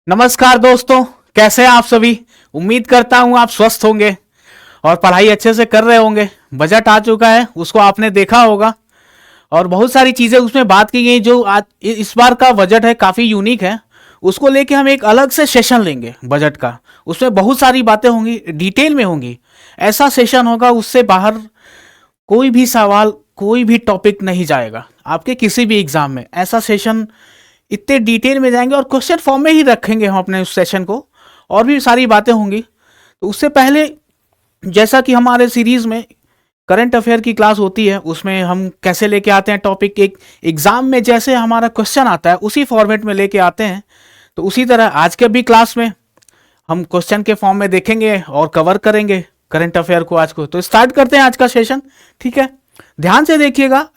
नमस्कार दोस्तों, कैसे हैं आप सभी। उम्मीद करता हूं आप स्वस्थ होंगे और पढ़ाई अच्छे से कर रहे होंगे। बजट आ चुका है, उसको आपने देखा होगा और बहुत सारी चीज़ें उसमें बात की गई। जो आज इस बार का बजट है काफ़ी यूनिक है। उसको लेके हम एक अलग से सेशन लेंगे बजट का। उसमें बहुत सारी बातें होंगी, डिटेल में होंगी। ऐसा सेशन होगा उससे बाहर कोई भी सवाल, कोई भी टॉपिक नहीं जाएगा आपके किसी भी एग्जाम में। ऐसा सेशन इतने डिटेल में जाएंगे और क्वेश्चन फॉर्म में ही रखेंगे हम अपने उस सेशन को। और भी सारी बातें होंगी। तो उससे पहले, जैसा कि हमारे सीरीज में करंट अफेयर की क्लास होती है, उसमें हम कैसे लेके आते हैं टॉपिक, एक एग्जाम में जैसे हमारा क्वेश्चन आता है उसी फॉर्मेट में लेके आते हैं। तो उसी तरह आज के भी क्लास में हम क्वेश्चन के फॉर्म में देखेंगे और कवर करेंगे करंट अफेयर को आज को। तो स्टार्ट करते हैं आज का सेशन, ठीक है। ध्यान से देखिएगा।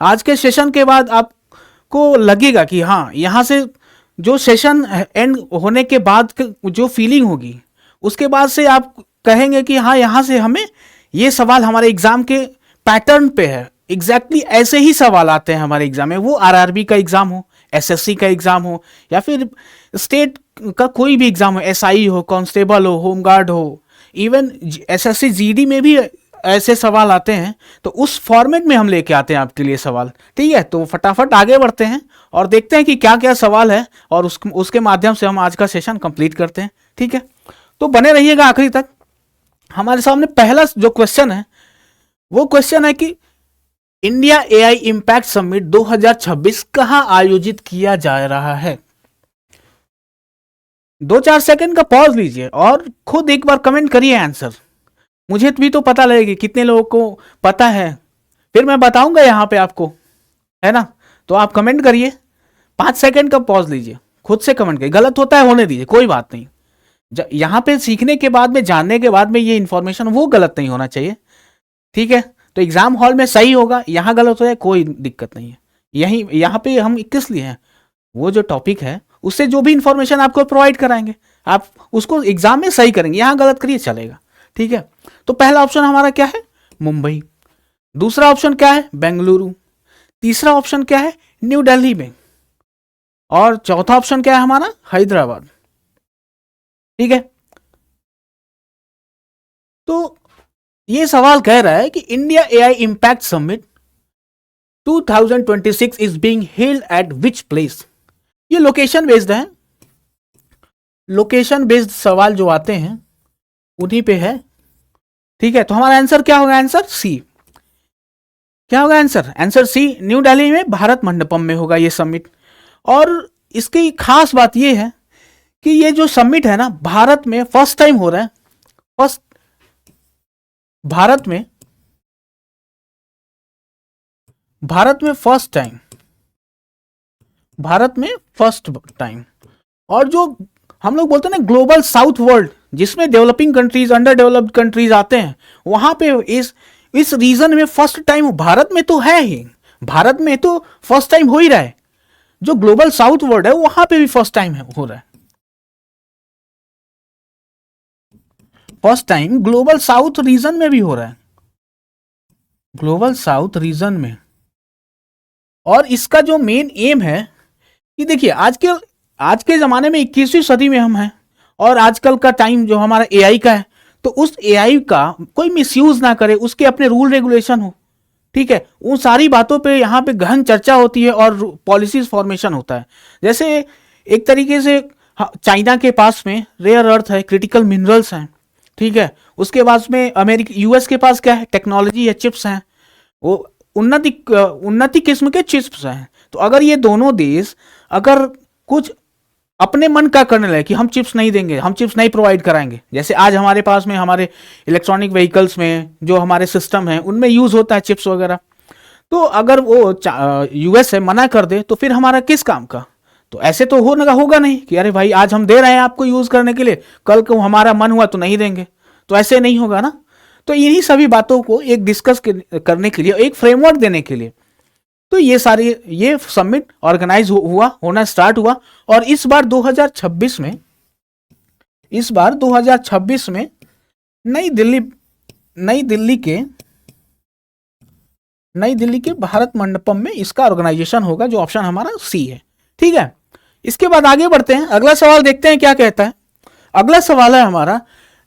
आज के सेशन के बाद आपको लगेगा कि हाँ, यहाँ से जो सेशन एंड होने के बाद जो फीलिंग होगी, उसके बाद से आप कहेंगे कि हाँ, यहाँ से हमें ये सवाल हमारे एग्जाम के पैटर्न पे है। एग्जैक्टली ऐसे ही सवाल आते हैं हमारे एग्जाम में, वो आरआरबी का एग्जाम हो, एसएससी का एग्जाम हो, या फिर स्टेट का कोई भी एग्जाम हो, एसआई हो, कांस्टेबल हो, होमगार्ड हो, इवन एसएससी जीडी में भी ऐसे सवाल आते हैं। तो उस फॉर्मेट में हम लेके आते हैं आपके लिए सवाल, ठीक है। तो फटाफट आगे बढ़ते हैं और देखते हैं कि क्या क्या सवाल है और उसके माध्यम से हम आज का सेशन कंप्लीट करते हैं, ठीक है। तो बने रहिएगा आखिरी तक। हमारे सामने पहला जो क्वेश्चन है वो क्वेश्चन है कि इंडिया एआई इम्पैक्ट समिट 2026 कहां आयोजित किया जा रहा है। 2-4 सेकंड का पॉज लीजिए और खुद एक बार कमेंट करिए आंसर। मुझे भी तो पता लगेगा कितने लोगों को पता है, फिर मैं बताऊंगा यहां पे आपको, है ना। तो आप कमेंट करिए, 5 सेकंड का पॉज लीजिए, खुद से कमेंट करिए। गलत होता है होने दीजिए, कोई बात नहीं। यहां पे सीखने के बाद में, जानने के बाद में ये इंफॉर्मेशन वो गलत नहीं होना चाहिए, ठीक है। तो एग्जाम हॉल में सही होगा, यहां गलत हो जाए कोई दिक्कत नहीं है। यहां पे हम किस लिए हैं, वो जो टॉपिक है उससे जो भी इंफॉर्मेशन आपको प्रोवाइड कराएंगे, आप उसको एग्जाम में सही करेंगे। यहां गलत करिए चलेगा, ठीक है। तो पहला ऑप्शन हमारा क्या है, मुंबई। दूसरा ऑप्शन क्या है, बेंगलुरु। तीसरा ऑप्शन क्या है, न्यू दिल्ली में। और चौथा ऑप्शन क्या है हमारा, हैदराबाद, ठीक है। तो ये सवाल कह रहा है कि India AI impact summit 2026 is being held at which place. ये लोकेशन बेस्ड है। लोकेशन बेस्ड सवाल जो आते हैं उन्हीं पे है, ठीक है। तो हमारा आंसर क्या होगा, आंसर सी। क्या होगा answer, answer C, New Delhi में भारत मंडपम में होगा ये समिट। और इसकी खास बात ये है कि ये जो समिट है ना, भारत में फर्स्ट टाइम हो रहा है। फर्स्ट भारत में फर्स्ट टाइम, भारत में फर्स्ट टाइम। और जो हम लोग बोलते हैं ना ग्लोबल साउथ वर्ल्ड, जिसमें developing countries, under developed countries आते हैं, वहां पे इस रीजन में फर्स्ट टाइम भारत में तो है ही। भारत में तो फर्स्ट टाइम हो ही रहा है। जो ग्लोबल साउथ वर्ल्ड है वहां पे भी फर्स्ट टाइम हो रहा है। First time global south region में भी हो रहा है, ग्लोबल साउथ रीजन में। और इसका जो मेन एम है कि देखिए, आज के जमाने में 21वीं सदी में हम हैं और आजकल का टाइम जो हमारा एआई का है, तो उस एआई का कोई मिसयूज ना करे, उसके अपने रूल रेगुलेशन हो, ठीक है। उन सारी बातों पे यहाँ पे गहन चर्चा होती है और पॉलिसीज फॉर्मेशन होता है। जैसे एक तरीके से चाइना के पास में रेयर अर्थ है, क्रिटिकल मिनरल्स हैं, ठीक है। उसके बाद में अमेरिका, यूएस के पास क्या है, टेक्नोलॉजी है, चिप्स हैं, वो उन्नति किस्म के चिप्स हैं। तो अगर ये दोनों देश अगर कुछ अपने मन का करने लगे कि हम चिप्स नहीं देंगे, हम चिप्स नहीं प्रोवाइड कराएंगे, जैसे आज हमारे पास में हमारे इलेक्ट्रॉनिक व्हीकल्स में जो हमारे सिस्टम है उनमें यूज होता है चिप्स वगैरह, तो अगर वो यूएस है मना कर दे तो फिर हमारा किस काम का। तो ऐसे तो होगा नहीं कि अरे भाई आज हम दे रहे हैं आपको यूज करने के लिए, कल को हमारा मन हुआ तो नहीं देंगे, तो ऐसे नहीं होगा ना। तो इन्हीं सभी बातों को एक डिस्कस करने के लिए, एक फ्रेमवर्क देने के लिए, तो ये समिट ऑर्गेनाइज होना स्टार्ट हुआ। और इस बार 2026 में नई दिल्ली के भारत मंडपम में इसका ऑर्गेनाइजेशन होगा, जो ऑप्शन हमारा सी है, ठीक है। इसके बाद आगे बढ़ते हैं, अगला सवाल देखते हैं क्या कहता है। अगला सवाल है हमारा,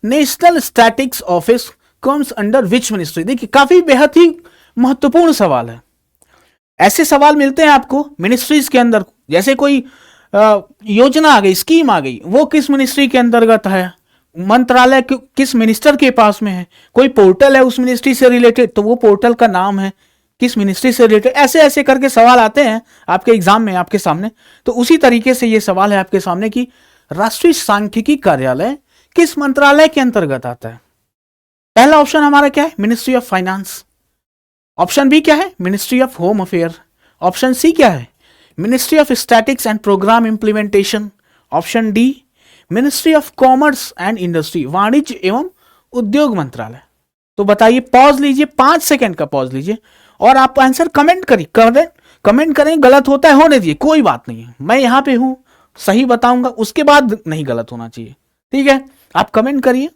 national statics office comes under which ministry. देखिए काफी बेहद ही महत्वपूर्ण सवाल है। ऐसे सवाल मिलते हैं आपको मिनिस्ट्रीज के अंदर, जैसे कोई योजना आ गई, स्कीम आ गई, वो किस मिनिस्ट्री के अंतर्गत है, मंत्रालय किस मिनिस्टर के पास में है, कोई पोर्टल है उस मिनिस्ट्री से रिलेटेड तो वो पोर्टल का नाम है किस मिनिस्ट्री से रिलेटेड, ऐसे ऐसे करके सवाल आते हैं आपके एग्जाम में आपके सामने। तो उसी तरीके से ये सवाल है आपके सामने कि राष्ट्रीय सांख्यिकी कार्यालय किस मंत्रालय के अंतर्गत आता है। पहला ऑप्शन हमारा क्या है, ministry of finance. Option B क्या है, ministry of home affair. Option C क्या है, ministry of statics and programme implementation. Option D, ministry of commerce and industry, वाणिज्य एवं उद्योग मंत्रालय। तो बताइए, पॉज लीजिए, 5 सेकंड का पॉज लीजिए और आप आंसर कमेंट कमेंट करें। गलत होता है होने दीजिए, कोई बात नहीं है, मैं यहां पे हूं, सही बताऊंगा, उसके बाद नहीं गलत होना चाहिए, ठीक है। आप कमेंट करिए,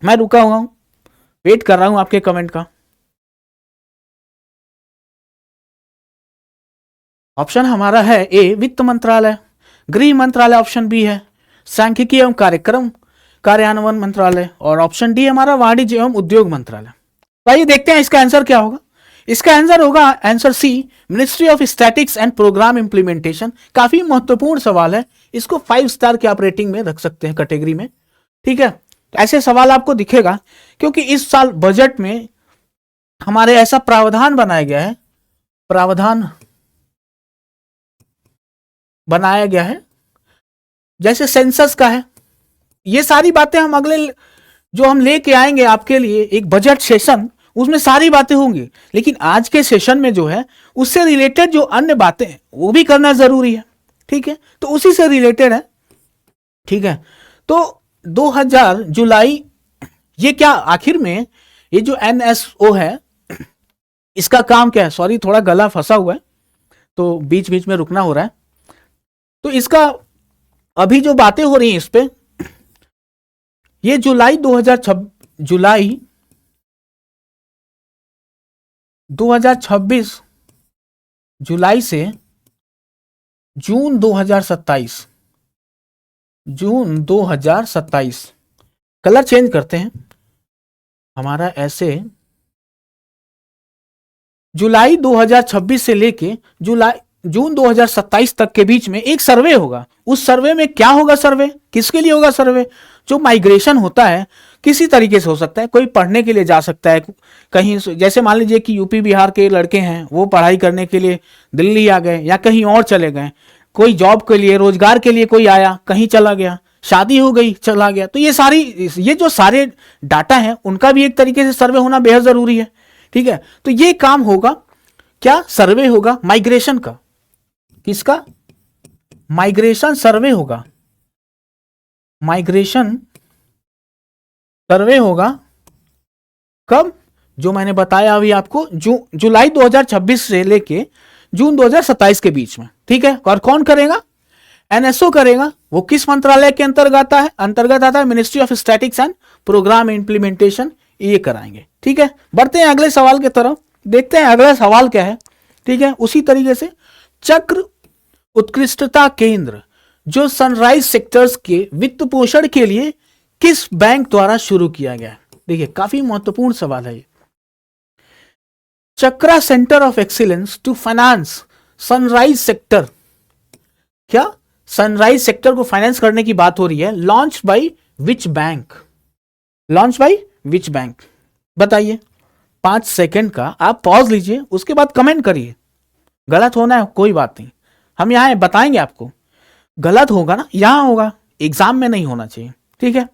मैं रुका हुआ हूं, वेट कर रहा हूं आपके कमेंट का। ऑप्शन हमारा है ए, वित्त मंत्रालय। गृह मंत्रालय ऑप्शन बी है। सांख्यिकी एवं कार्यक्रम कार्यान्वयन मंत्रालय। और ऑप्शन डी हमारा वाणिज्य एवं उद्योग मंत्रालय। तो आइए देखते हैं इसका आंसर क्या होगा। इसका आंसर होगा answer C, ministry of statics and programme implementation. काफी महत्वपूर्ण सवाल है, इसको 5 स्टार के आप रेटिंग में रख सकते हैं, कैटेगरी में, ठीक है। तो ऐसे सवाल आपको दिखेगा क्योंकि इस साल बजट में हमारे ऐसा प्रावधान बनाया गया है, प्रावधान बनाया गया है जैसे सेंसस का है। ये सारी बातें हम अगले जो हम लेके आएंगे आपके लिए एक बजट सेशन, उसमें सारी बातें होंगी, लेकिन आज के सेशन में जो है उससे रिलेटेड जो अन्य बातें हैं वो भी करना जरूरी है, ठीक है। तो उसी से रिलेटेड है, ठीक है। तो 2000 जुलाई, ये क्या आखिर में ये जो NSO है इसका काम क्या है, सॉरी थोड़ा गला फंसा हुआ है तो बीच बीच में रुकना हो रहा है। तो इसका अभी जो बातें हो रही हैं इस पे, ये जुलाई 2026 जुलाई से जून 2027 कलर चेंज करते हैं हमारा ऐसे, जुलाई 2026 से लेके जून 2027 तक के बीच में एक सर्वे होगा। उस सर्वे में क्या होगा, सर्वे किसके लिए होगा, सर्वे जो माइग्रेशन होता है किसी तरीके से हो सकता है, कोई पढ़ने के लिए जा सकता है कहीं, जैसे मान लीजिए कि यूपी बिहार के लड़के हैं वो पढ़ाई करने के लिए दिल्ली आ गए या कहीं और चले गए, कोई जॉब के लिए रोजगार के लिए कोई आया कहीं चला गया, शादी हो गई चला गया। तो ये जो सारे डाटा हैं उनका भी एक तरीके से सर्वे होना बेहद जरूरी है, ठीक है। तो ये काम होगा क्या, सर्वे होगा माइग्रेशन का, किसका, माइग्रेशन सर्वे होगा, माइग्रेशन सर्वे होगा कब, जो मैंने बताया अभी आपको, जुलाई 2026 से लेके जून 2027 के बीच में, ठीक है। और कौन करेगा, NSO करेगा। वो किस मंत्रालय के अंतर्गत आता है, ministry of statics and programme implementation, ये कराएंगे, ठीक है। बढ़ते हैं अगले सवाल की तरफ, देखते हैं अगला सवाल क्या है, ठीक है। उसी तरीके से चक्र उत्कृष्टता केंद्र जो सनराइज सेक्टर्स के वित्त पोषण के लिए किस बैंक द्वारा शुरू किया गया, देखिए काफी महत्वपूर्ण सवाल है ये। Chakra centre of excellence to finance sunrise sector, क्या सनराइज सेक्टर को फाइनेंस करने की बात हो रही है, launch by which bank, launch by which bank, बताइए। 5 सेकंड का आप पॉज लीजिए, उसके बाद कमेंट करिए। गलत होना है कोई बात नहीं, हम यहां बताएंगे आपको, गलत होगा ना यहां होगा, एग्जाम में नहीं होना चाहिए, ठीक है।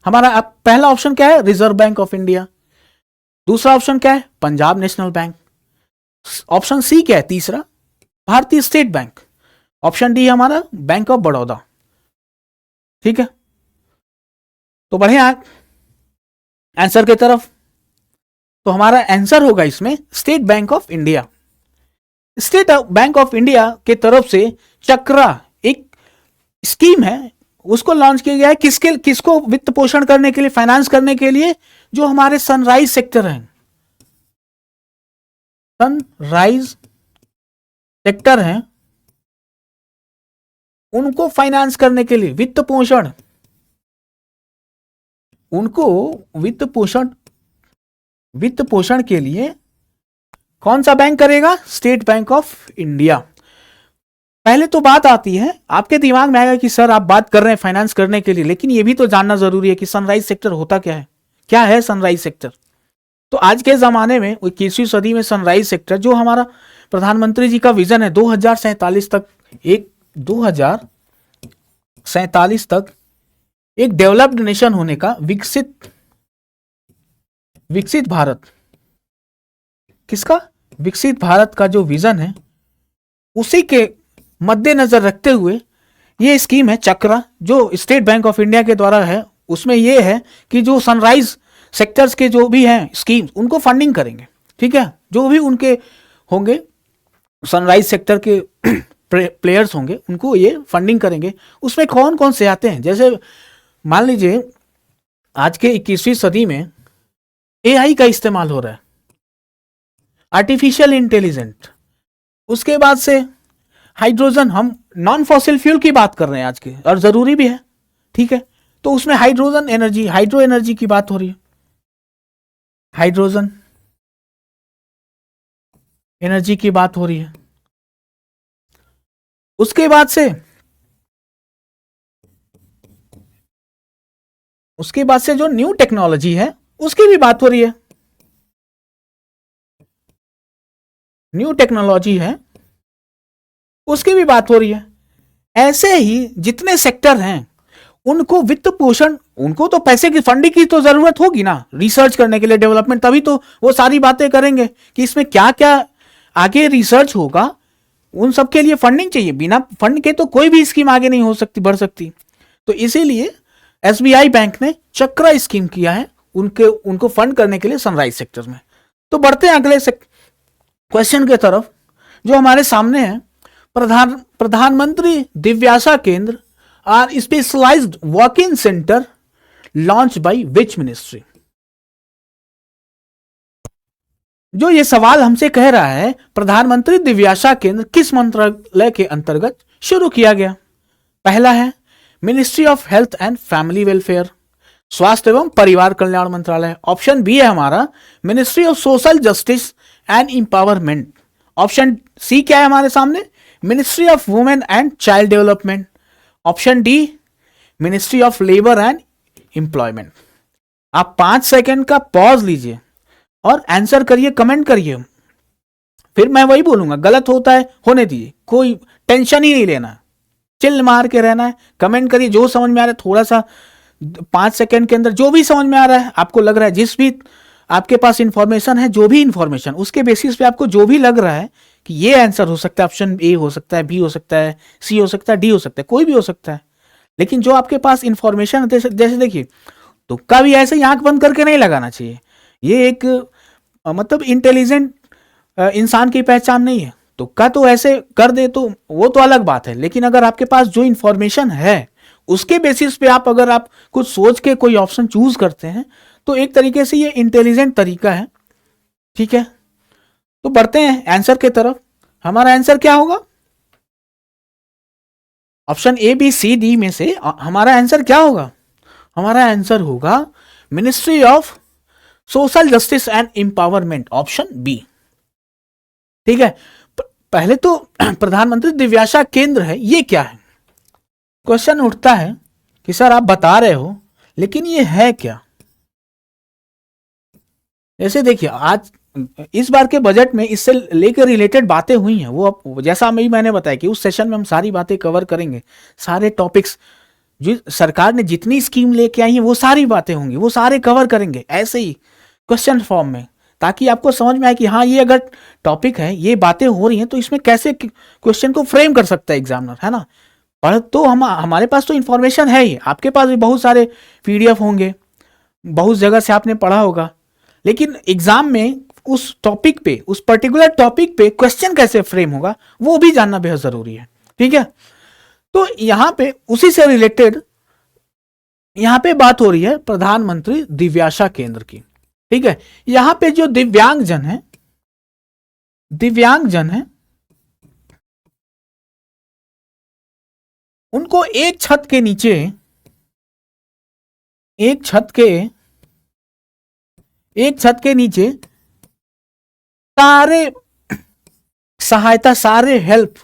हमारा पहला ऑप्शन क्या है, रिजर्व बैंक ऑफ इंडिया। दूसरा ऑप्शन क्या है, Punjab National Bank. Option C क्या है तीसरा, Bharatiya State Bank. Option D हमारा बैंक ऑफ बड़ौदा, ठीक है। तो बढ़े आंसर की तरफ, तो हमारा आंसर होगा इसमें state bank of India. State bank of India के तरफ से चक्रा एक स्कीम है, उसको लॉन्च किया गया है किसको वित्त पोषण करने के लिए, फाइनेंस करने के लिए, जो हमारे सनराइज सेक्टर हैं, सनराइज सेक्टर हैं उनको फाइनेंस करने के लिए वित्त पोषण, उनको वित्त पोषण के लिए कौन सा बैंक करेगा? State bank of India. पहले तो बात आती है, आपके दिमाग में आएगा कि सर आप बात कर रहे हैं फाइनेंस करने के लिए, लेकिन यह भी तो जानना जरूरी है कि सनराइज सेक्टर होता क्या है। क्या है सनराइज सेक्टर? तो आज के जमाने में 21वीं सदी में सनराइज सेक्टर जो हमारा प्रधानमंत्री जी का विजन है 2047 तक, 2047 तक एक डेवलप्ड नेशन होने का, विकसित भारत, किसका? विकसित भारत का जो विजन है उसी के मद्देनजर रखते हुए ये स्कीम है चक्रा, जो स्टेट बैंक ऑफ इंडिया के द्वारा है। उसमें यह है कि जो सनराइज सेक्टर्स के जो भी हैं स्कीम्स उनको फंडिंग करेंगे, ठीक है। जो भी उनके होंगे सनराइज सेक्टर के प्लेयर्स होंगे उनको ये फंडिंग करेंगे। उसमें कौन कौन से आते हैं? जैसे मान लीजिए आज के 21वीं सदी में एआई का इस्तेमाल हो रहा है, आर्टिफिशियल इंटेलिजेंट, उसके बाद से हाइड्रोजन, हम नॉन फॉसिल फ्यूल की बात कर रहे हैं आज के, और जरूरी भी है, ठीक है। तो उसमें हाइड्रोजन एनर्जी, हाइड्रो एनर्जी की बात हो रही है, हाइड्रोजन एनर्जी की बात हो रही है। उसके बाद से जो न्यू टेक्नोलॉजी है उसकी भी बात हो रही है, न्यू टेक्नोलॉजी है उसकी भी बात हो रही है। ऐसे ही जितने सेक्टर हैं उनको वित्त पोषण, उनको तो पैसे की फंडिंग की तो जरूरत होगी ना, रिसर्च करने के लिए, डेवलपमेंट, तभी तो वो सारी बातें करेंगे कि इसमें क्या क्या आगे रिसर्च होगा। उन सब के लिए फंडिंग चाहिए, बिना फंड के तो कोई भी स्कीम आगे नहीं हो सकती, बढ़ सकती। तो इसीलिए एसबीआई बैंक ने चक्रा स्कीम किया है उनको फंड करने के लिए सनराइज सेक्टर में। तो बढ़ते हैं अगले क्वेश्चन के तरफ जो हमारे सामने है। Pradhan Mantri Divyasha Kendra are specialised walk in centre launch by which ministry? जो ये सवाल हमसे कह रहा है प्रधानमंत्री दिव्यासा केंद्र किस मंत्रालय के अंतर्गत शुरू किया गया? पहला है ministry of health and family welfare, स्वास्थ्य एवं परिवार कल्याण मंत्रालय। ऑप्शन बी है हमारा ministry of social justice and empowerment. Option C क्या है हमारे सामने? Ministry of women and child development. Option D ministry of labour and employment. आप 5 सेकेंड का पॉज लीजिए और आंसर करिए, कमेंट करिए, फिर मैं वही बोलूंगा। गलत होता है होने दीजिए, कोई टेंशन ही नहीं लेना, चिल्ल मार के रहना है। कमेंट करिए जो समझ में आ रहा है, थोड़ा सा 5 सेकेंड के अंदर जो भी समझ में आ रहा है, आपको लग रहा है, जिस भी आपके पास इंफॉर्मेशन है, जो भी इंफॉर्मेशन, उसके बेसिस पे आपको जो भी लग रहा है कि ये आंसर हो सकता है, ऑप्शन ए हो सकता है, बी हो सकता है, सी हो सकता है, डी हो सकता है, कोई भी हो सकता है। लेकिन जो आपके पास इंफॉर्मेशन है, जैसे देखिए तुक्का भी ऐसे ही आंख बंद करके नहीं लगाना चाहिए। ये एक मतलब इंटेलिजेंट इंसान की पहचान नहीं है। तुक्का तो ऐसे कर दे तो वो तो अलग बात है, लेकिन अगर आपके पास जो इंफॉर्मेशन है उसके बेसिस पे अगर आप कुछ सोच के कोई ऑप्शन चूज करते हैं तो एक तरीके से ये इंटेलिजेंट तरीका है, ठीक है। तो बढ़ते हैं आंसर के तरफ। हमारा आंसर क्या होगा? Option A B C D में से हमारा आंसर क्या होगा? हमारा आंसर होगा ministry of social justice and empowerment, option B, ठीक है। पहले तो प्रधानमंत्री दिव्यासा केंद्र है, ये क्या है? क्वेश्चन उठता है कि सर आप बता रहे हो लेकिन ये है क्या? जैसे देखिए आज इस बार के बजट में इससे लेकर रिलेटेड बातें हुई हैं, वो जैसा मैंने बताया कि उस सेशन में हम सारी बातें कवर करेंगे, सारे टॉपिक्स जो सरकार ने जितनी स्कीम लेके आई है वो सारी बातें होंगी, वो सारे कवर करेंगे ऐसे ही क्वेश्चन फॉर्म में, ताकि आपको समझ में आए कि हाँ ये अगर टॉपिक है, ये बातें हो रही हैं, तो इसमें कैसे क्वेश्चन को फ्रेम कर सकता है एग्जामिनर, है ना। पर तो हमारे पास तो इंफॉर्मेशन है ही, आपके पास भी बहुत सारे पीडीएफ होंगे, बहुत जगह से आपने पढ़ा होगा, लेकिन एग्जाम में उस टॉपिक पे, उस पर्टिकुलर टॉपिक पे क्वेश्चन कैसे फ्रेम होगा वो भी जानना बेहद जरूरी है, ठीक है। तो यहां पे उसी से रिलेटेड यहां पे बात हो रही है प्रधानमंत्री दिव्यासा केंद्र की, ठीक है। यहां पे जो दिव्यांगजन है उनको एक छत के नीचे, एक छत के नीचे सारे सहायता, सारे हेल्प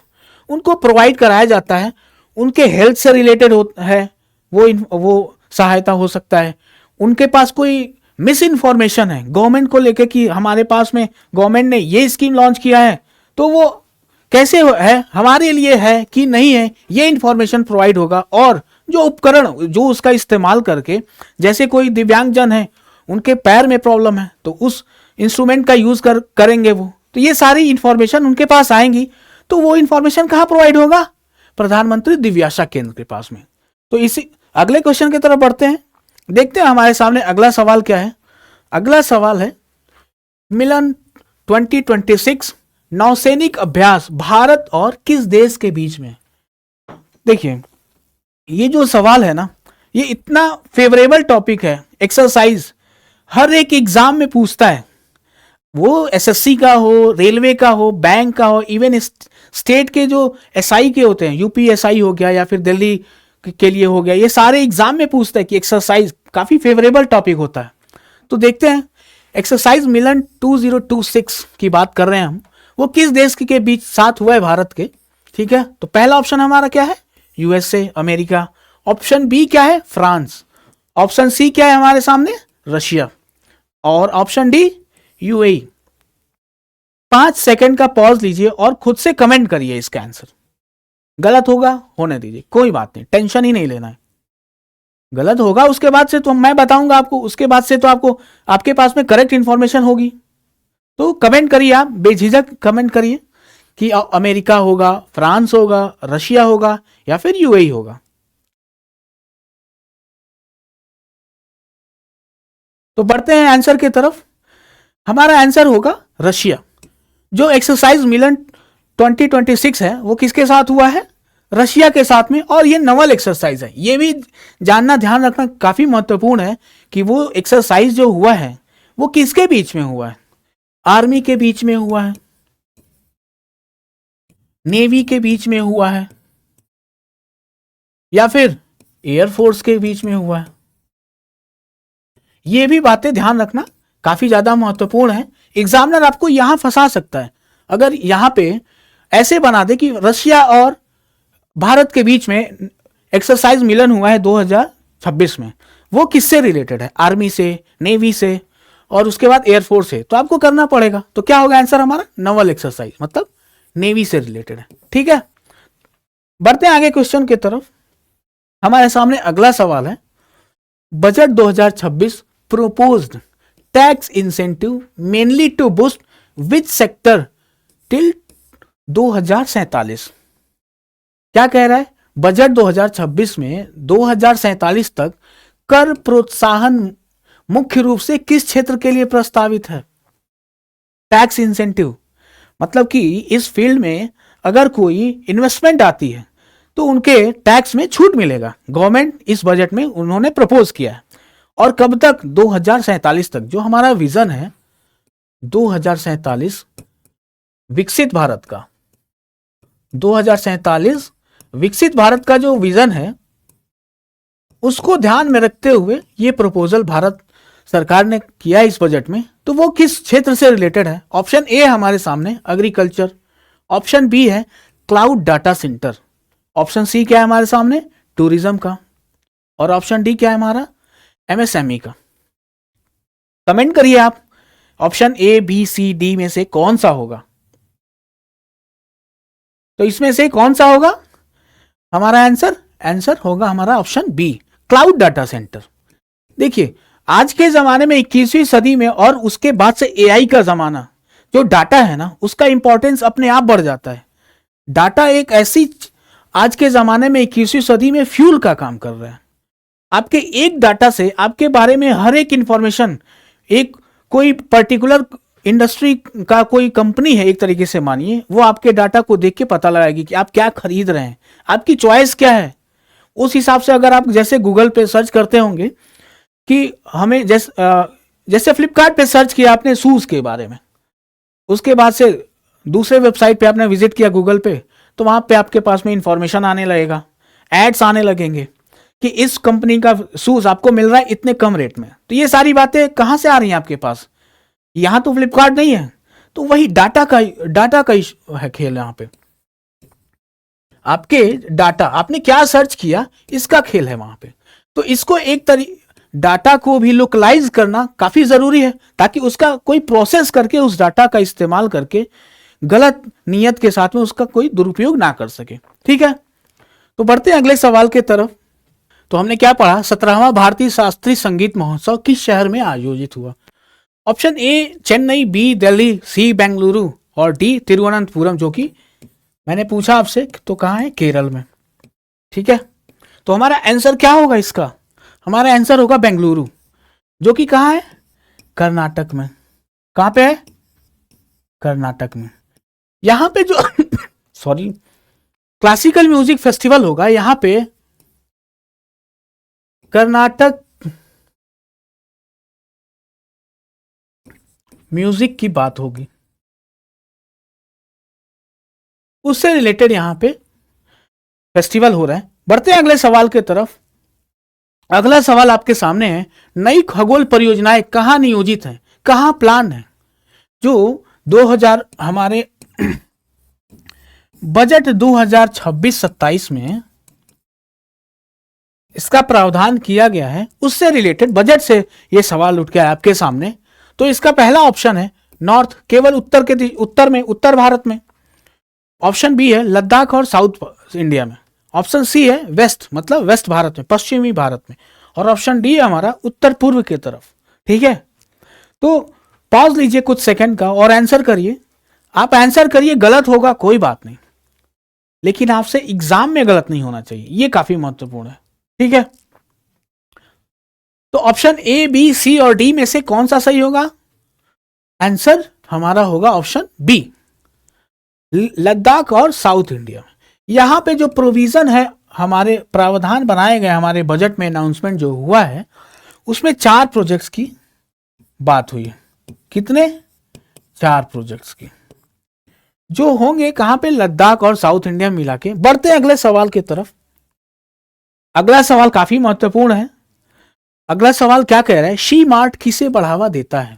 उनको प्रोवाइड कराया जाता है। उनके हेल्थ से रिलेटेड है वो सहायता हो सकता है। उनके पास कोई मिस इन्फॉर्मेशन है गवर्नमेंट को लेकर कि हमारे पास में गवर्नमेंट ने ये स्कीम लॉन्च किया है, तो वो कैसे है, हमारे लिए है कि नहीं है, ये इंफॉर्मेशन प्रोवाइड होगा। और जो उपकरण जो उसका इस्तेमाल करके, जैसे कोई दिव्यांगजन है, उनके पैर में प्रॉब्लम है, तो उस इंस्ट्रूमेंट का यूज करेंगे वो, तो ये सारी इंफॉर्मेशन उनके पास आएंगी। तो वो इंफॉर्मेशन कहाँ प्रोवाइड होगा? प्रधानमंत्री दिव्याशा केंद्र के पास में। तो इसी अगले क्वेश्चन की तरफ बढ़ते हैं। देखते हैं हमारे सामने अगला सवाल क्या है। अगला सवाल है मिलन 2026 नौसैनिक अभ्यास भारत और किस देश के बीच में। देखिए ये जो सवाल है ना, ये इतना फेवरेबल टॉपिक है। एक्सरसाइज हर एक एग्जाम में पूछता है, वो एसएससी का हो, रेलवे का हो, बैंक का हो, इवन स्टेट के जो एसआई के होते हैं, यूपीएसआई हो गया या फिर दिल्ली के लिए हो गया, ये सारे एग्जाम में पूछता है कि एक्सरसाइज काफी फेवरेबल टॉपिक होता है। तो देखते हैं एक्सरसाइज मिलन 2026 की बात कर रहे हैं हम, वो किस देश के बीच साथ हुआ है भारत के। ठीक है, तो पहला ऑप्शन हमारा क्या है? USA, America. ऑप्शन बी क्या है? फ्रांस। ऑप्शन सी क्या है हमारे सामने? रशिया। और ऑप्शन डी यूएई। 5 सेकंड का पॉज लीजिए और खुद से कमेंट करिए इसका आंसर। गलत होगा होने दीजिए, कोई बात नहीं, टेंशन ही नहीं लेना है। गलत होगा उसके बाद से तो मैं बताऊंगा आपको, उसके बाद से तो आपको आपके पास में करेक्ट इंफॉर्मेशन होगी। तो कमेंट करिए, आप बेझिझक कमेंट करिए कि अमेरिका होगा, फ्रांस होगा, रशिया होगा या फिर यूएई होगा। तो बढ़ते हैं आंसर की तरफ। हमारा आंसर होगा रशिया। जो एक्सरसाइज मिलन 2026 है वो किसके साथ हुआ है? रशिया के साथ में। और ये नवल एक्सरसाइज है, ये भी जानना, ध्यान रखना काफी महत्वपूर्ण है कि वो एक्सरसाइज जो हुआ है वो किसके बीच में हुआ है? आर्मी के बीच में हुआ है, नेवी के बीच में हुआ है, या फिर एयरफोर्स के बीच में हुआ है। ये भी बातें ध्यान रखना काफी ज्यादा महत्वपूर्ण है। एग्जामिनर आपको यहां फंसा सकता है अगर यहां पे ऐसे बना दे कि रशिया और भारत के बीच में एक्सरसाइज मिलन हुआ है 2026 में, वो किससे रिलेटेड है? आर्मी से, नेवी से और उसके बाद एयरफोर्स से। तो आपको करना पड़ेगा। तो क्या होगा आंसर हमारा? नवल एक्सरसाइज, मतलब नेवी से रिलेटेड है। ठीक है, बढ़ते हैं आगे क्वेश्चन की तरफ। हमारे सामने अगला सवाल है, budget 2026 proposed tax incentive mainly to boost which sector till 2047। क्या कह रहा है? बजट 2026 में 2047 तक कर प्रोत्साहन मुख्य रूप से किस क्षेत्र के लिए प्रस्तावित है? टैक्स इंसेंटिव मतलब कि इस फील्ड में अगर कोई इन्वेस्टमेंट आती है तो उनके टैक्स में छूट मिलेगा। गवर्नमेंट इस बजट में उन्होंने प्रपोज किया है। और कब तक? 2047 तक। जो हमारा विजन है 2047 विकसित भारत का, 2047 विकसित भारत का जो विजन है उसको ध्यान में रखते हुए ये प्रपोजल भारत सरकार ने किया इस बजट में। तो वो किस क्षेत्र से रिलेटेड है? ऑप्शन ए हमारे सामने एग्रीकल्चर, ऑप्शन बी है cloud data centre, option C क्या है हमारे सामने? टूरिज्म का, और ऑप्शन डी क्या है हमारा? एमएसएमई का। कमेंट करिए आप, option A, B, C, D में से कौन सा होगा? तो इसमें से कौन सा होगा हमारा आंसर? आंसर होगा हमारा option B, cloud data centre. देखिए आज के जमाने में 21वीं सदी में और उसके बाद से एआई का जमाना, जो डाटा है ना उसका इंपॉर्टेंस अपने आप बढ़ जाता है। डाटा एक ऐसी आज के जमाने में 21वीं सदी में फ्यूल का काम कर रहा है। आपके एक डाटा से आपके बारे में हर एक इंफॉर्मेशन, एक कोई पर्टिकुलर इंडस्ट्री का कोई कंपनी है एक तरीके से मानिए, वो आपके डाटा को देख के पता लगाएगी कि आप क्या खरीद रहे हैं, आपकी चॉइस क्या है। उस हिसाब से अगर आप जैसे गूगल पे सर्च करते होंगे कि हमें जैसे फ्लिपकार्ट पे सर्च किया आपने शूज के बारे में, उसके बाद से दूसरे वेबसाइट पे आपने विजिट किया गूगल पे, तो वहां पे आपके पास में इंफॉर्मेशन आने लगेगा। एड्स आने लगेंगे कि इस कंपनी का शूज आपको मिल रहा है इतने कम रेट में। तो ये सारी बातें कहां से आ रही हैं आपके पास? यहां तो फ्लिपकार्ट नहीं है, तो वही डाटा का है खेल यहां पे। आपके डाटा, आपने क्या सर्च किया, इसका खेल है वहां पे। तो इसको डाटा को भी लोकलाइज करना काफी जरूरी है, ताकि उसका कोई प्रोसेस करके उस डाटा का इस्तेमाल करके गलत नियत के साथ में उसका कोई दुरुपयोग ना कर सके। ठीक है, तो बढ़ते हैं अगले सवाल के तरफ। तो हमने क्या पढ़ा, 17वां भारतीय शास्त्रीय संगीत महोत्सव किस शहर में आयोजित हुआ? Option A Chennai, B Delhi, C Bengaluru और डी तिरुवनंतपुरम, जो कि मैंने पूछा आपसे, तो कहाँ है? केरल में। ठीक है, तो हमारा आंसर क्या होगा इसका? हमारा आंसर होगा बेंगलुरु, जो कि कहाँ है? कर्नाटक में। कहाँ पे है? कर्नाटक में। यहां पे जो सॉरी क्लासिकल म्यूजिक फेस्टिवल होगा, यहां पे कर्नाटक म्यूजिक की बात होगी, उससे रिलेटेड यहां पे फेस्टिवल हो रहा है। बढ़ते हैं अगले सवाल के तरफ। अगला सवाल आपके सामने है, नई खगोल परियोजनाएं कहां नियोजित हैं, कहां प्लान है? जो 2000 हमारे बजट 2026-27 में इसका प्रावधान किया गया है, उससे रिलेटेड बजट से यह सवाल उठ गया है आपके सामने। तो इसका पहला ऑप्शन है नॉर्थ, केवल उत्तर भारत में। ऑप्शन बी है लद्दाख और साउथ इंडिया में। ऑप्शन सी है वेस्ट, मतलब वेस्ट भारत में, पश्चिमी भारत में। और ऑप्शन डी है हमारा उत्तर पूर्व की तरफ। ठीक है, तो पॉज लीजिए कुछ सेकंड का और आंसर करिए। आप आंसर करिए, गलत होगा कोई बात नहीं, लेकिन आपसे एग्जाम में गलत नहीं होना चाहिए, यह काफी महत्वपूर्ण है। ठीक है, तो ऑप्शन ए, बी, सी और डी में से कौन सा सही होगा? आंसर हमारा होगा ऑप्शन बी, लद्दाख और साउथ इंडिया। यहां पे जो प्रोविजन है, हमारे प्रावधान बनाए गए हमारे बजट में, अनाउंसमेंट जो हुआ है, उसमें 4 प्रोजेक्ट्स की बात हुई है। कितने? 4 प्रोजेक्ट्स की, जो होंगे कहां पे? लद्दाख और साउथ इंडिया मिला के। बढ़ते हैं अगले सवाल की तरफ। अगला सवाल काफी महत्वपूर्ण है। अगला सवाल क्या कह रहा है? शी मार्ट किसे बढ़ावा देता है?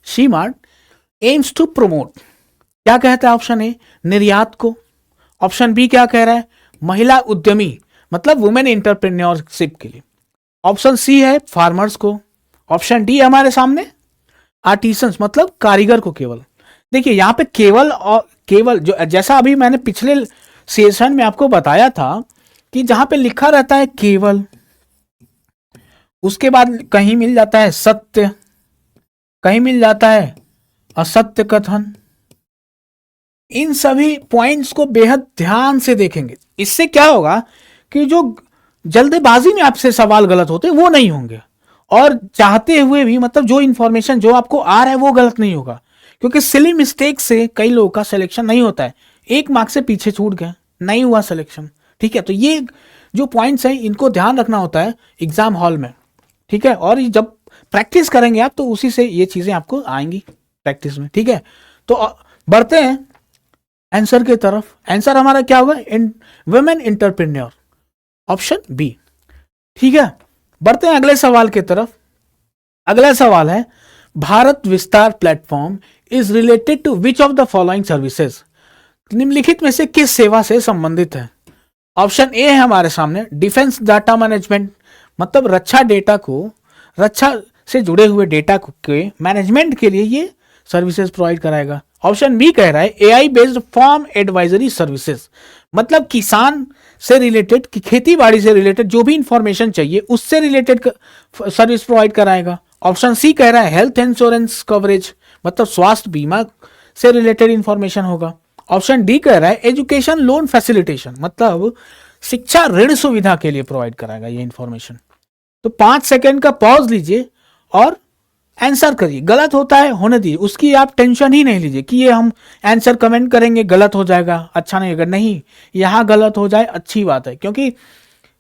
She Mart aims to promote, क्या कहता है? ऑप्शन ए निर्यात को। ऑप्शन बी क्या कह रहा है? महिला उद्यमी, मतलब वुमेन एंटरप्रेन्योरशिप के लिए। ऑप्शन सी है फार्मर्स को। ऑप्शन डी हमारे सामने आर्टिसंस, मतलब कारीगर को केवल। देखिए यहां पे केवल जो जैसा अभी मैंने पिछले सेशन में आपको बताया था कि जहां पे लिखा रहता है केवल, उसके बाद कहीं मिल जाता है सत्य, कहीं मिल जाता है असत्य कथन। इन सभी पॉइंट्स को बेहद ध्यान से देखेंगे। इससे क्या होगा कि जो जल्दबाजी में आपसे सवाल गलत होते वो नहीं होंगे, और चाहते हुए भी, मतलब जो इंफॉर्मेशन जो आपको आ रहा है वो गलत नहीं होगा, क्योंकि सिली मिस्टेक से कई लोगों का सिलेक्शन नहीं होता है, 1 मार्क से पीछे छूट गए, नहीं हुआ सिलेक्शन। ठीक है, तो ये जो पॉइंट्स हैं इनको ध्यान रखना होता है एग्जाम हॉल में। ठीक है, और जब प्रैक्टिस करेंगे आप तो उसी से ये चीजें आपको आएंगी प्रैक्टिस में। ठीक है, तो बढ़ते हैं आंसर की तरफ। आंसर हमारा क्या होगा? Women entrepreneur, option B. ठीक है, बढ़ते हैं अगले सवाल की तरफ। अगला सवाल है, Bharat Vistaar platform is related to which of the following services? निम्नलिखित में से किस सेवा से संबंधित है? ऑप्शन ए है हमारे सामने डिफेंस डाटा मैनेजमेंट, मतलब रक्षा से जुड़े हुए डेटा के मैनेजमेंट के लिए ये सर्विसेज प्रोवाइड कराएगा। ऑप्शन बी कह रहा है AI based farm advisory services, मतलब किसान से रिलेटेड, खेती बाड़ी से रिलेटेड जो भी इंफॉर्मेशन चाहिए उससे रिलेटेड सर्विस प्रोवाइड कराएगा। ऑप्शन सी कह रहा है हेल्थ इंश्योरेंस कवरेज, मतलब स्वास्थ्य बीमा से रिलेटेड इंफॉर्मेशन होगा। ऑप्शन डी कह रहा है एजुकेशन लोन फैसिलिटेशन, मतलब शिक्षा ऋण सुविधा के लिए प्रोवाइड कराएगा ये इंफॉर्मेशन। तो 5 सेकंड का पॉज लीजिए और आंसर करिए। गलत होता है होने दीजिए, उसकी आप टेंशन ही नहीं लीजिए कि ये हम आंसर कमेंट करेंगे गलत हो जाएगा, अच्छा नहीं होगा। नहीं, यहां गलत हो जाए अच्छी बात है, क्योंकि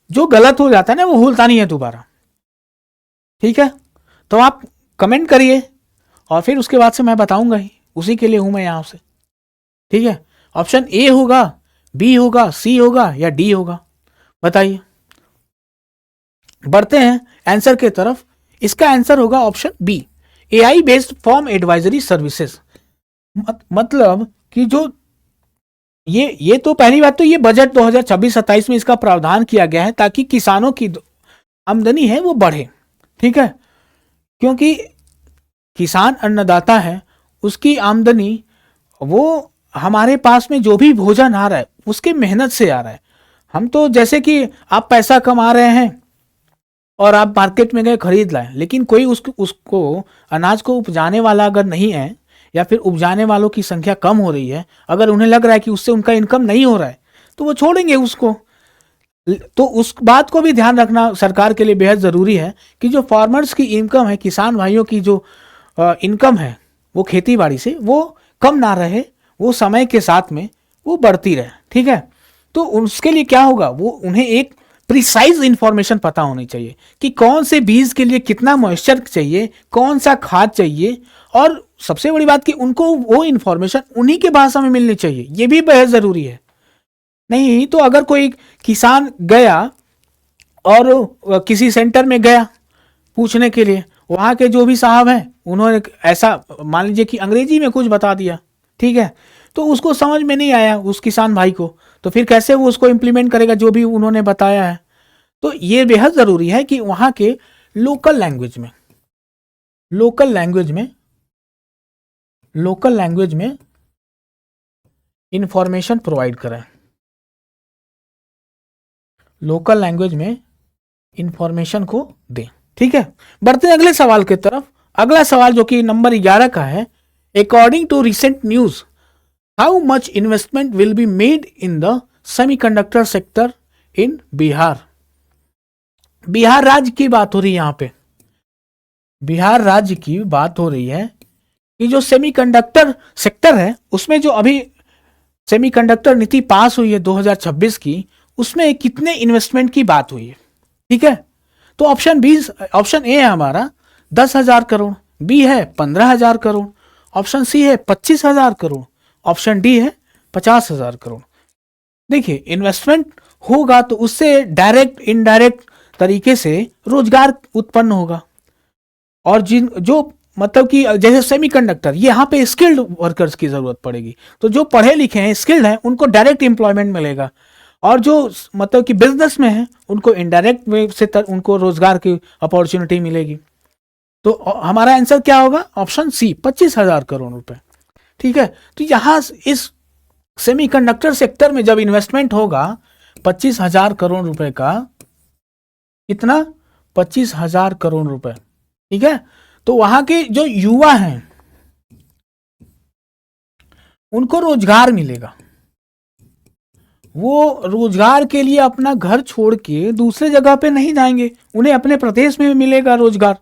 जो गलत हो जाता है ना वो भूलता नहीं है दोबारा। ठीक है, तो आप कमेंट करिए और फिर उसके बाद से मैं बताऊंगा ही, उसी के लिए हूं मैं यहां से। ठीक है, ऑप्शन ए होगा, बी होगा, सी होगा या डी होगा? बताइए, बढ़ते हैं आंसर के तरफ। इसका आंसर होगा option B, AI based farm advisory services. मतलब कि जो ये तो पहली बात तो ये बजट 2026-27 में इसका प्रावधान किया गया है ताकि किसानों की आमदनी है वो बढ़े, ठीक है, क्योंकि किसान अन्नदाता है, उसकी आमदनी वो हमारे पास में जो भी भोजन आ रहा है उसके मेहनत से आ रहा है। हम तो जैसे कि आप पैसा कमा रहे हैं और आप मार्केट में गए खरीद लाए, लेकिन कोई उसको अनाज को उपजाने वाला अगर नहीं है या फिर उपजाने वालों की संख्या कम हो रही है, अगर उन्हें लग रहा है कि उससे उनका इनकम नहीं हो रहा है तो वो छोड़ेंगे उसको। तो उस बात को भी ध्यान रखना सरकार के लिए बेहद ज़रूरी है कि जो फार्मर्स की इनकम है, किसान भाइयों की जो इनकम है वो खेती बाड़ी से वो कम ना रहे, वो समय के साथ में वो बढ़ती रहे, ठीक है। तो उसके लिए क्या होगा, वो उन्हें एक प्रिसाइज इंफॉर्मेशन पता होनी चाहिए कि कौन से बीज के लिए कितना मॉइस्चर चाहिए, कौन सा खाद चाहिए, और सबसे बड़ी बात कि उनको वो इंफॉर्मेशन उन्हीं के भाषा में मिलनी चाहिए, ये भी बेहद ज़रूरी है। नहीं तो अगर कोई किसान गया और किसी सेंटर में गया पूछने के लिए, वहाँ के जो भी साहब हैं उन्होंने ऐसा मान लीजिए कि अंग्रेजी में कुछ बता दिया, ठीक है, तो उसको समझ में नहीं आया उस किसान भाई को, तो फिर कैसे वो उसको इम्प्लीमेंट करेगा जो भी उन्होंने बताया है। तो ये बेहद ज़रूरी है कि वहाँ के लोकल लैंग्वेज में लोकल लैंग्वेज में इंफॉर्मेशन प्रोवाइड करें, लोकल लैंग्वेज में इंफॉर्मेशन को दें, ठीक है। बढ़ते हैं अगले सवाल की तरफ। अगला सवाल जो कि नंबर 11 का है, according to recent news how much investment will be made in the semiconductor sector in Bihar. Bihar राज्य की बात हो रही है, यहां पे बिहार राज्य की बात हो रही है कि जो सेमीकंडक्टर सेक्टर है उसमें जो अभी सेमीकंडक्टर नीति पास हुई है 2026 की, उसमें कितने इन्वेस्टमेंट की बात हुई है, ठीक है। तो ऑप्शन ए है हमारा 10,000 करोड़, बी है 15,000 करोड़, ऑप्शन सी है 25,000 करोड़, ऑप्शन डी है 50,000 करोड़। देखिए, इन्वेस्टमेंट होगा तो उससे डायरेक्ट इनडायरेक्ट तरीके से रोजगार उत्पन्न होगा, और जो मतलब कि जैसे सेमीकंडक्टर, यहाँ पे स्किल्ड वर्कर्स की जरूरत पड़ेगी, तो जो पढ़े लिखे हैं स्किल्ड हैं उनको डायरेक्ट एम्प्लॉयमेंट मिलेगा, और जो मतलब कि बिजनेस में है उनको इनडायरेक्ट वे से उनको रोजगार की अपॉर्चुनिटी मिलेगी। तो हमारा आंसर क्या होगा, ऑप्शन सी 25,000 करोड़ रुपए, ठीक है। तो यहाँ इस सेमीकंडक्टर सेक्टर में जब इन्वेस्टमेंट होगा 25,000 करोड़ रुपए का, कितना, 25,000 करोड़ रुपए, ठीक है, तो वहां के जो युवा हैं उनको रोजगार मिलेगा, वो रोजगार के लिए अपना घर छोड़ के दूसरे जगह पे नहीं जाएंगे, उन्हें अपने प्रदेश में मिलेगा रोजगार,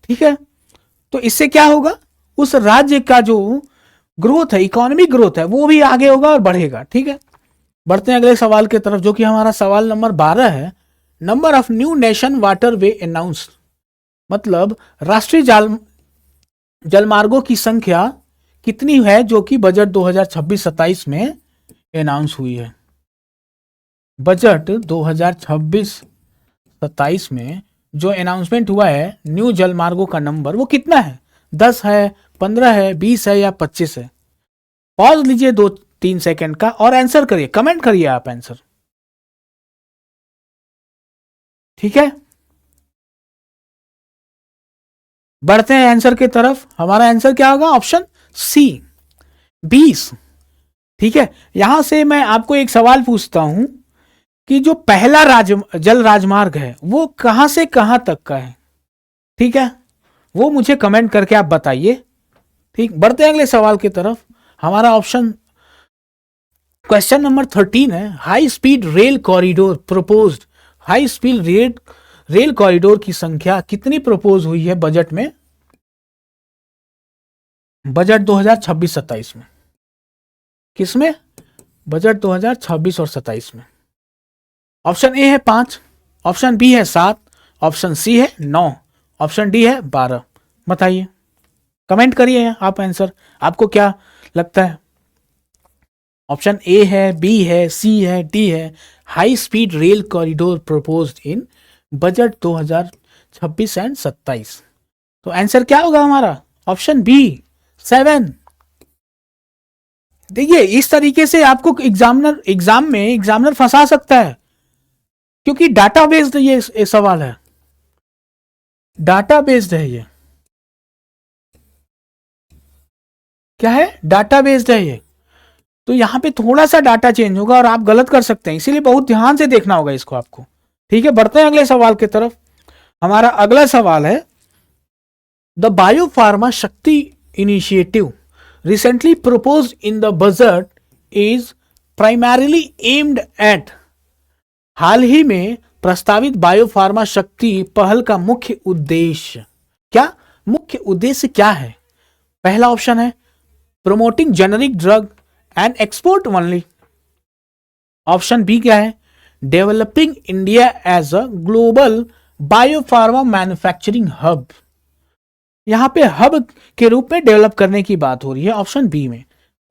ठीक है। तो इससे क्या होगा, उस राज्य का जो ग्रोथ है, इकोनॉमिक ग्रोथ है, वो भी आगे होगा और बढ़ेगा, ठीक है। बढ़ते हैं अगले सवाल की तरफ जो कि हमारा सवाल नंबर 12 है। Number of new nation water way announce, मतलब राष्ट्रीय जलमार्गों की संख्या कितनी है जो कि बजट 2026-27 में अनाउंस हुई है। बजट 2026-27 में जो अनाउंसमेंट हुआ है न्यू जलमार्गों का नंबर वो कितना है, 10 है, 15 है, 20 है या 25 है। पॉज लीजिए 2-3 सेकंड का और आंसर करिए, कमेंट करिए आप आंसर, ठीक है। बढ़ते हैं आंसर की तरफ। हमारा आंसर क्या होगा, ऑप्शन सी 20, ठीक है। यहां से मैं आपको एक सवाल पूछता हूं कि जो पहला जल राजमार्ग है वो कहां से कहां तक का है, ठीक है, वो मुझे कमेंट करके आप बताइए, ठीक। बढ़ते हैं अगले सवाल की तरफ। हमारा ऑप्शन क्वेश्चन नंबर 13 है, high speed rail corridor proposed, high speed rail corridor की संख्या कितनी प्रपोज हुई है बजट में, बजट 2026-27 में, किसमें, बजट 2026 और 27 में। ऑप्शन ए है 5, ऑप्शन बी है 7, ऑप्शन सी है 9, ऑप्शन डी है 12। बताइए, कमेंट करिए आप आंसर, आपको क्या लगता है। ऑप्शन ए है, बी है, सी है, डी है। High speed rail corridor proposed in budget 2026 and 27। तो आंसर क्या होगा हमारा? Option B 7। देखिए इस तरीके से आपको एग्जाम में फंसा सकता है, क्योंकि डाटा बेस्ड ये सवाल है, डाटा बेस्ड है ये। क्या है? डाटा बेस्ड है ये। तो यहां पे थोड़ा सा डाटा चेंज होगा और आप गलत कर सकते हैं, इसीलिए बहुत ध्यान से देखना होगा इसको आपको। ठीक है, बढ़ते हैं अगले सवाल की तरफ। हमारा अगला सवाल है, द बायोफार्मा शक्ति initiative recently proposed in the budget is primarily aimed at। हाल ही में प्रस्तावित बायोफार्मा शक्ति पहल का मुख्य उद्देश्य क्या? मुख्य उद्देश्य क्या है? पहला ऑप्शन है promoting generic drug and export only. Option B क्या है? Developing India as a global biopharma manufacturing hub. यहां पे हब के रूप में डेवलप करने की बात हो रही है ऑप्शन बी में।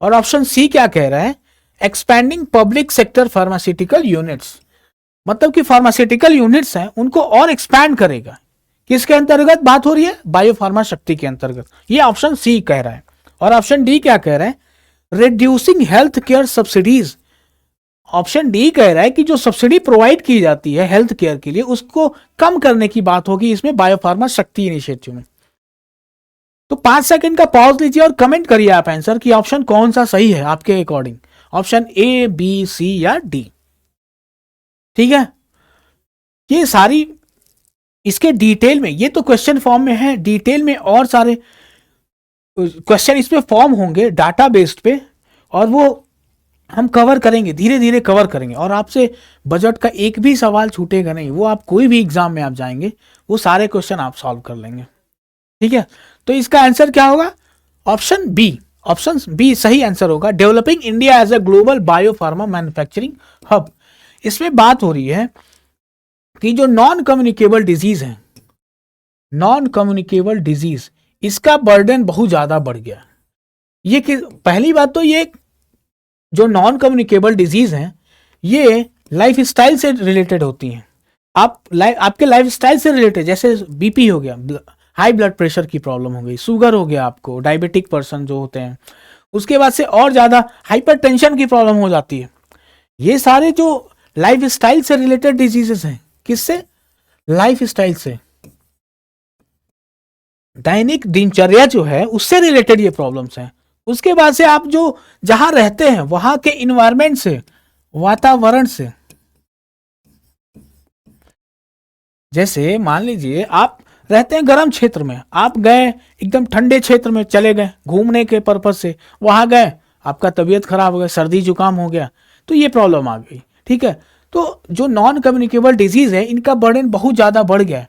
और ऑप्शन सी क्या कह रहा है? Expanding public sector pharmaceutical units. मतलब कि फार्मास्यूटिकल यूनिट्स हैं उनको और एक्सपैंड करेगा। किसके अंतर्गत बात हो रही है? बायोफार्मा शक्ति के अंतर्गत। ये ऑप्शन सी कह रहा है। और ऑप्शन डी क्या कह रहा है? Reducing health care subsidies. Option D कह रहा है कि जो सब्सिडी प्रोवाइड की जाती है हेल्थ केयर के लिए उसको कम करने की बात होगी इसमें बायोफार्मा शक्ति इनिशिएटिव में। तो 5 सेकंड का पॉज लीजिए और कमेंट करिए आप आंसर कि ऑप्शन कौन सा सही है आपके अकॉर्डिंग, ऑप्शन ए, बी, सी या डी। ठीक है, ये सारी इसके डिटेल में, ये तो क्वेश्चन फॉर्म में है, डिटेल में और सारे क्वेश्चन इसमें फॉर्म होंगे डाटा बेस्ड पे, और वो हम कवर करेंगे, धीरे धीरे कवर करेंगे। और आपसे बजट का एक भी सवाल छूटेगा नहीं, वो आप कोई भी एग्जाम में आप जाएंगे वो सारे क्वेश्चन आप सॉल्व कर लेंगे। ठीक है, तो इसका आंसर क्या होगा? Option B. ऑप्शन बी सही आंसर होगा, developing India as a global biopharma manufacturing hub. इसमें बात हो रही है कि जो नॉन कम्युनिकेबल डिजीज है, नॉन कम्युनिकेबल डिजीज, इसका बर्डन बहुत ज्यादा बढ़ गया। ये कि पहली बात तो ये जो नॉन कम्युनिकेबल डिजीज हैं ये लाइफ स्टाइल से रिलेटेड होती हैं। आपके लाइफ स्टाइल से रिलेटेड, जैसे बीपी हो गया, हाई ब्लड प्रेशर की प्रॉब्लम हो गई, शुगर हो गया आपको, डायबिटिक पर्सन जो होते हैं, उसके बाद से और ज़्यादा हाइपरटेंशन की प्रॉब्लम हो जाती है। ये सारे जो लाइफ स्टाइल से रिलेटेड डिजीजेस हैं, किससे? लाइफ स्टाइल से, दैनिक दिनचर्या जो है उससे रिलेटेड ये प्रॉब्लम्स हैं। उसके बाद से आप जो जहां रहते हैं वहां के इन्वायरमेंट से, वातावरण से, जैसे मान लीजिए आप रहते हैं गर्म क्षेत्र में, आप गए एकदम ठंडे क्षेत्र में चले गए घूमने के पर्पज से, वहां गए आपका तबीयत खराब हो गया, सर्दी जुकाम हो गया, तो ये प्रॉब्लम आ गई। ठीक है, तो जो नॉन कम्युनिकेबल डिजीज है इनका बर्डन बहुत ज्यादा बढ़ गया है।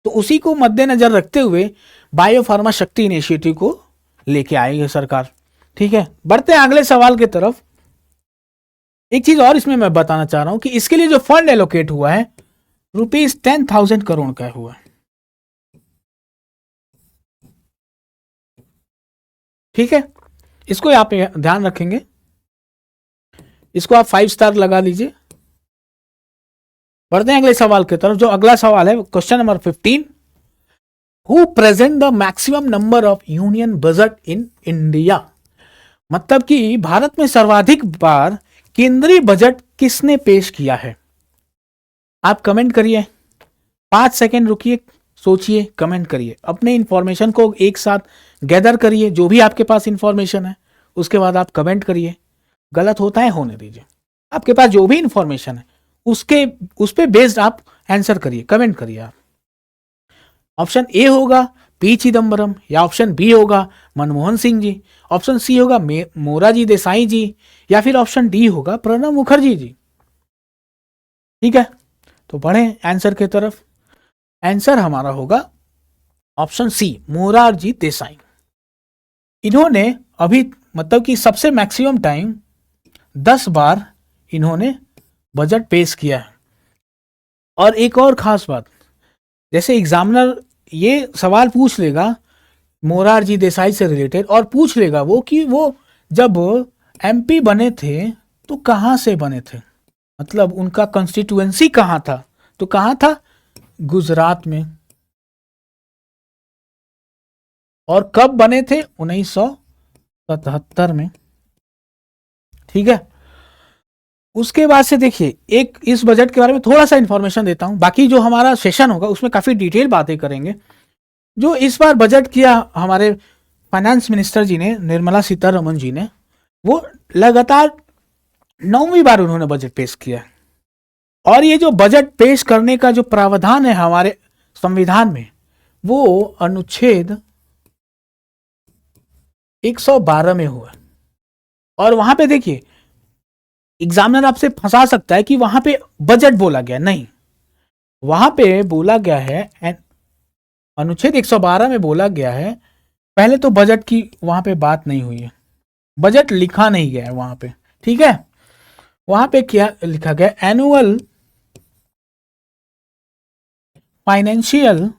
तो उसी को मद्देनजर रखते हुए बायोफार्मा शक्ति इनिशिएटिव को लेके आई है सरकार। ठीक है, बढ़ते हैं अगले सवाल की तरफ। एक चीज और इसमें मैं बताना चाह रहा हूं कि इसके लिए जो फंड एलोकेट हुआ है ₹10,000 करोड़ का हुआ है। ठीक है, इसको आप ध्यान रखेंगे, इसको आप 5 स्टार लगा लीजिए। बढ़ते हैं अगले सवाल की तरफ। जो अगला सवाल है question number 15, who present the maximum number of union budget in India. मतलब कि भारत में सर्वाधिक बार केंद्रीय बजट किसने पेश किया है? आप कमेंट करिए, 5 सेकेंड रुकिए, सोचिए, कमेंट करिए, अपने इंफॉर्मेशन को एक साथ गैदर करिए, जो भी आपके पास इंफॉर्मेशन है उसके बाद आप कमेंट करिए। गलत होता है होने दीजिए, आपके पास जो भी इंफॉर्मेशन है उस पे बेस्ड आप आंसर करिए, कमेंट करिए आप। ऑप्शन ए होगा पी चिदम्बरम, या ऑप्शन बी होगा मनमोहन सिंह जी, ऑप्शन सी होगा मोरारजी देसाई जी, या फिर ऑप्शन डी होगा प्रणब मुखर्जी जी। ठीक है, तो बढ़े आंसर की तरफ। आंसर हमारा होगा ऑप्शन सी मोरारजी देसाई। इन्होंने अभी मतलब कि सबसे मैक्सिमम टाइम 10 बार इन्होंने बजट पेश किया है। और एक और खास बात, जैसे एग्जामिनर ये सवाल पूछ लेगा मोरारजी देसाई से रिलेटेड, और पूछ लेगा वो कि वो जब एमपी बने थे तो कहां से बने थे, मतलब उनका कंस्टिट्यूएंसी कहां था, तो कहां था, गुजरात में। और कब बने थे, 1977 में। ठीक है, उसके बाद से देखिए एक इस बजट के बारे में थोड़ा सा इंफॉर्मेशन देता हूं, बाकी जो हमारा सेशन होगा उसमें काफी डिटेल बातें करेंगे। जो इस बार बजट किया हमारे फाइनेंस मिनिस्टर जी ने, निर्मला सीतारमन जी ने, वो लगातार 9वीं बार उन्होंने बजट पेश किया। और ये जो बजट पेश करने का जो प्रावधान है हमारे संविधान में, वो अनुच्छेद 112 में हुआ। और वहां पे देखिए एग्जामिनर आपसे फंसा सकता है कि वहां पे बजट बोला गया, नहीं, वहां पे बोला गया है अनुच्छेद 112 में बोला गया है, पहले तो बजट की वहां पे बात नहीं हुई है, बजट लिखा नहीं गया है वहां पे। ठीक है, वहां पे क्या लिखा गया, एनुअल फाइनेंशियल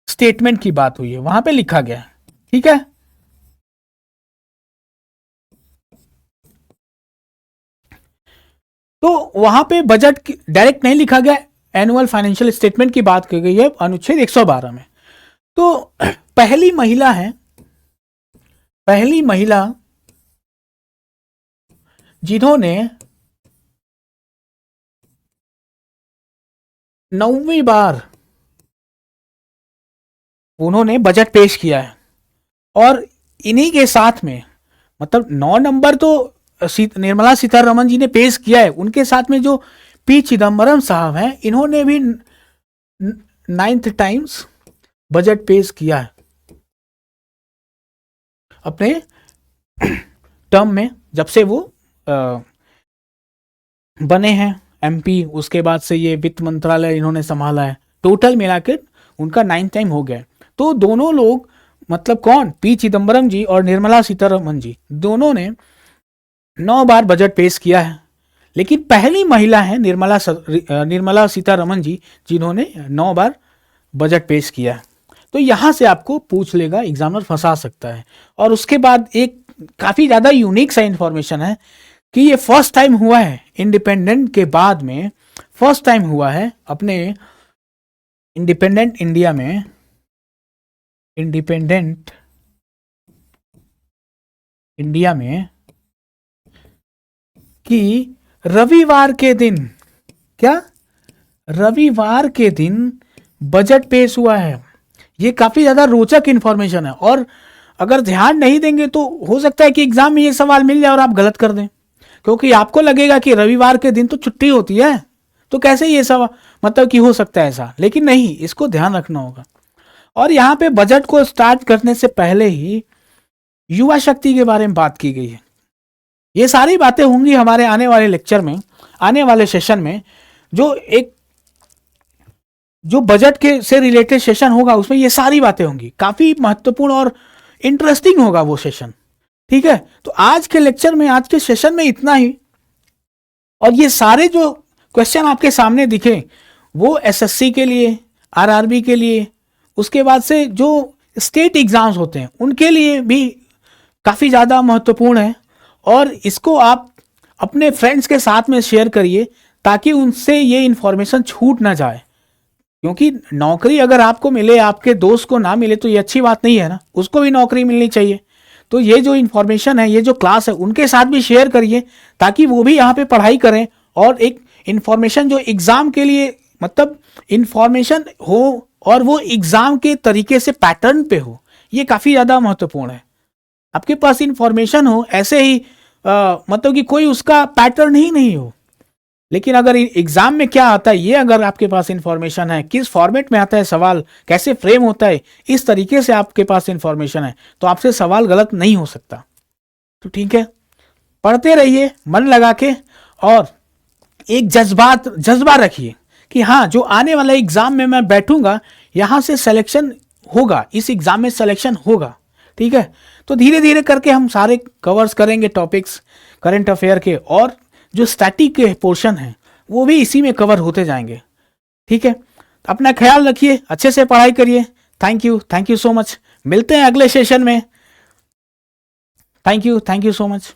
स्टेटमेंट की बात हुई है, वहां पे लिखा गया है। ठीक है, तो वहां पे बजट डायरेक्ट नहीं लिखा गया, एनुअल फाइनेंशियल स्टेटमेंट की बात की गई है अनुच्छेद 112 में। तो पहली महिला जिन्होंने 9वीं बार उन्होंने बजट पेश किया है, और इन्हीं के साथ में, मतलब 9 नंबर तो निर्मला सीतारमन जी ने पेश किया है, उनके साथ में जो पी चिदम्बरम साहब हैं, इन्होंने भी 9th टाइम्स बजट पेश किया है अपने टर्म में, जब से वो बने हैं एमपी। उसके बाद से ये वित्त मंत्रालय इन्होंने संभाला है, टोटल मिलाकर उनका 9th टाइम हो गया। तो दोनों लोग, मतलब कौन, पी चिदम्बरम जी और निर्मला सीतारमन जी, दोनों ने 9 बार बजट पेश किया है। लेकिन पहली महिला है निर्मला सीतारमन जी, जिन्होंने 9 बार बजट पेश किया है। तो यहां से आपको पूछ लेगा, एग्जामिनर फंसा सकता है। और उसके बाद एक काफी ज्यादा यूनिक सा इंफॉर्मेशन है कि ये फर्स्ट टाइम हुआ है इंडिपेंडेंट के बाद में, फर्स्ट टाइम हुआ है अपने इंडिपेंडेंट इंडिया में, इंडिपेंडेंट इंडिया में, कि रविवार के दिन, क्या, रविवार के दिन बजट पेश हुआ है। ये काफी ज्यादा रोचक इंफॉर्मेशन है, और अगर ध्यान नहीं देंगे तो हो सकता है कि एग्जाम में ये सवाल मिल जाए और आप गलत कर दें, क्योंकि आपको लगेगा कि रविवार के दिन तो छुट्टी होती है, तो कैसे ये सवाल, मतलब कि हो सकता है ऐसा, लेकिन नहीं, इसको ध्यान रखना होगा। और यहाँ पे बजट को स्टार्ट करने से पहले ही युवा शक्ति के बारे में बात की गई है। ये सारी बातें होंगी हमारे आने वाले लेक्चर में, आने वाले सेशन में। जो बजट के से रिलेटेड सेशन होगा उसमें ये सारी बातें होंगी, काफी महत्वपूर्ण और इंटरेस्टिंग होगा वो सेशन। ठीक है, तो आज के लेक्चर में, आज के सेशन में इतना ही। और ये सारे जो क्वेश्चन आपके सामने दिखे, वो एसएससी के लिए, आरआरबी के लिए, उसके बाद से जो स्टेट एग्जाम्स होते हैं उनके लिए भी काफी ज्यादा महत्वपूर्ण है। और इसको आप अपने फ्रेंड्स के साथ में शेयर करिए, ताकि उनसे ये इंफॉर्मेशन छूट ना जाए। क्योंकि नौकरी अगर आपको मिले, आपके दोस्त को ना मिले, तो ये अच्छी बात नहीं है ना, उसको भी नौकरी मिलनी चाहिए। तो ये जो इंफॉर्मेशन है, ये जो क्लास है, उनके साथ भी शेयर करिए, ताकि वो भी यहाँ पे पढ़ाई करें, और एक इंफॉर्मेशन जो एग्जाम के लिए, मतलब इंफॉर्मेशन हो, और वो एग्जाम के तरीके से पैटर्न पे हो। ये काफी ज्यादा महत्वपूर्ण है। आपके पास इंफॉर्मेशन हो ऐसे ही, मतलब कि कोई उसका पैटर्न ही नहीं हो, लेकिन अगर एग्जाम में क्या आता है, ये अगर आपके पास इंफॉर्मेशन है, किस फॉर्मेट में आता है सवाल, कैसे फ्रेम होता है, इस तरीके से आपके पास इंफॉर्मेशन है, तो आपसे सवाल गलत नहीं हो सकता। तो ठीक है, पढ़ते रहिए मन लगा के, और एक जज्बा रखिए कि हाँ, जो आने वाला एग्जाम में मैं बैठूंगा, यहां से सिलेक्शन होगा, इस एग्जाम में सिलेक्शन होगा। ठीक है, तो धीरे धीरे करके हम सारे कवर्स करेंगे टॉपिक्स करंट अफेयर के, और जो स्टैटिक के पोर्शन है वो भी इसी में कवर होते जाएंगे। ठीक है, अपना ख्याल रखिए, अच्छे से पढ़ाई करिए। Thank you so much. मिलते हैं अगले सेशन में। Thank you so much.